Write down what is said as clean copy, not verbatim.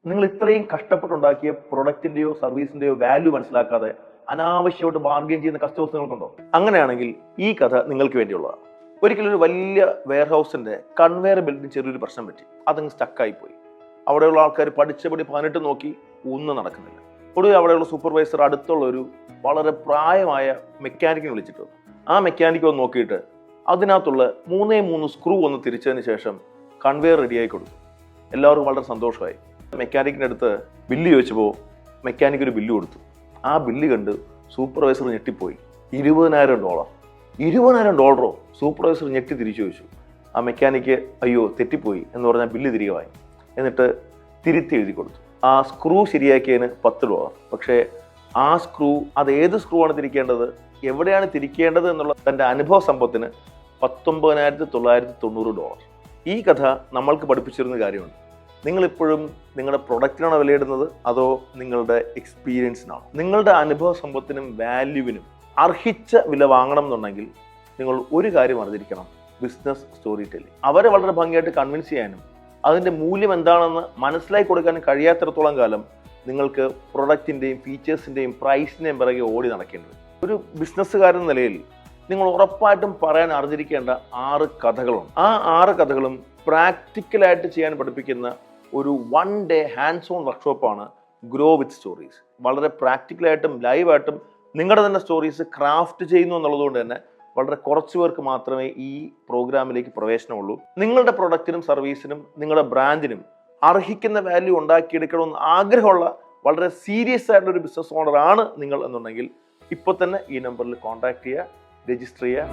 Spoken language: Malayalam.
നിങ്ങൾ ഇത്രയും കഷ്ടപ്പെട്ടുണ്ടാക്കിയ പ്രൊഡക്റ്റിന്റെയോ സർവീസിന്റെയോ വാല്യൂ മനസ്സിലാക്കാതെ അനാവശ്യമായിട്ട് ബാർഗെയിൻ ചെയ്യുന്ന കസ്റ്റമേഴ്സ് നിങ്ങൾക്കുണ്ടോ? അങ്ങനെയാണെങ്കിൽ ഈ കഥ നിങ്ങൾക്ക് വേണ്ടിയുള്ളതാണ്. ഒരിക്കലും ഒരു വലിയ വെയർഹൗസിന്റെ കൺവെയർ ബെൽറ്റിന് ചെറിയൊരു പ്രശ്നം പറ്റി. അതങ്ങ് സ്റ്റക്കായി പോയി. അവിടെയുള്ള ആൾക്കാർ പഠിച്ചപടി 18 നോക്കി ഒന്നും നടക്കുന്നില്ല. ഒടുവിൽ അവിടെയുള്ള സൂപ്പർവൈസർ അടുത്തുള്ള ഒരു വളരെ പ്രായമായ മെക്കാനിക്കിനെ വിളിച്ചിട്ട് വന്നു. ആ മെക്കാനിക്ക് ഒന്ന് നോക്കിയിട്ട് അതിനകത്തുള്ള 3 സ്ക്രൂ ഒന്ന് തിരിച്ചതിന് ശേഷം കൺവെയർ റെഡിയായി കൊടുത്തു. എല്ലാവർക്കും വളരെ സന്തോഷമായി. മെക്കാനിക്കിൻ്റെ അടുത്ത് ബില്ല് ചോദിച്ചപ്പോൾ മെക്കാനിക്ക് ഒരു ബില്ല് കൊടുത്തു. ആ ബില്ല് കണ്ട് സൂപ്പർവൈസർ ഞെട്ടിപ്പോയി. $20,000. $20,000? സൂപ്പർവൈസർ ഞെട്ടി തിരിച്ചു ചോദിച്ചു. ആ മെക്കാനിക്ക് അയ്യോ തെറ്റിപ്പോയി എന്ന് പറഞ്ഞാൽ ബില്ല് തിരികെ വാങ്ങി. എന്നിട്ട് തിരുത്തി എഴുതി കൊടുത്തു. ആ സ്ക്രൂ ശരിയാക്കിയതിന് $10. പക്ഷേ ആ സ്ക്രൂ അത് ഏത് സ്ക്രൂ ആണ് തിരിക്കേണ്ടത്, എവിടെയാണ് തിരിക്കേണ്ടത് എന്നുള്ള തൻ്റെ അനുഭവ സമ്പത്തിന് $19,990. ഈ കഥ നമ്മൾക്ക് പഠിപ്പിച്ചിരുന്ന കാര്യമുണ്ട്. നിങ്ങളിപ്പോഴും നിങ്ങളുടെ പ്രൊഡക്റ്റിനാണോ വിലയിടുന്നത് അതോ നിങ്ങളുടെ എക്സ്പീരിയൻസിനാണോ? നിങ്ങളുടെ അനുഭവ സമ്പത്തിനും വാല്യൂവിനും അർഹിച്ച വില വാങ്ങണം എന്നുണ്ടെങ്കിൽ നിങ്ങൾ ഒരു കാര്യം അറിഞ്ഞിരിക്കണം: ബിസിനസ് സ്റ്റോറി ടെല്ലിംഗ്. അവരെ വളരെ ഭംഗിയായിട്ട് കൺവിൻസ് ചെയ്യാനും അതിൻ്റെ മൂല്യം എന്താണെന്ന് മനസ്സിലാക്കി കൊടുക്കാനും കഴിയാത്തിടത്തോളം കാലം നിങ്ങൾക്ക് പ്രൊഡക്റ്റിൻ്റെയും ഫീച്ചേഴ്സിൻ്റെയും പ്രൈസിൻ്റെയും പിറകെ ഓടി നടക്കേണ്ടത്. ഒരു ബിസിനസ്സുകാരൻ നിലയിൽ നിങ്ങൾ ഉറപ്പായിട്ടും പറയാൻ അറിഞ്ഞിരിക്കേണ്ട 6 കഥകളുണ്ട്. ആ 6 കഥകളും പ്രാക്ടിക്കലായിട്ട് ചെയ്യാൻ പഠിപ്പിക്കുന്ന ഒരു 1 ഡേ ഹാൻഡ്സ് ഓൺ വർക്ക്ഷോപ്പാണ് ഗ്രോ വിത്ത് സ്റ്റോറീസ്. വളരെ പ്രാക്ടിക്കലായിട്ടും ലൈവായിട്ടും നിങ്ങളുടെ തന്നെ സ്റ്റോറീസ് ക്രാഫ്റ്റ് ചെയ്യുന്നു എന്നുള്ളതുകൊണ്ട് തന്നെ വളരെ കുറച്ച് പേർക്ക് മാത്രമേ ഈ പ്രോഗ്രാമിലേക്ക് പ്രവേശനമുള്ളൂ. നിങ്ങളുടെ പ്രൊഡക്റ്റിനും സർവീസിനും നിങ്ങളുടെ ബ്രാൻഡിനും അർഹിക്കുന്ന വാല്യൂ ഉണ്ടാക്കിയെടുക്കണമെന്ന് ആഗ്രഹമുള്ള വളരെ സീരിയസ് ആയിട്ടുള്ള ഒരു ബിസിനസ് ഓണർ ആണ് നിങ്ങൾ എന്നുണ്ടെങ്കിൽ ഇപ്പോൾ തന്നെ ഈ നമ്പറിൽ കോൺടാക്ട് ചെയ്യുക, രജിസ്റ്റർ ചെയ്യുക.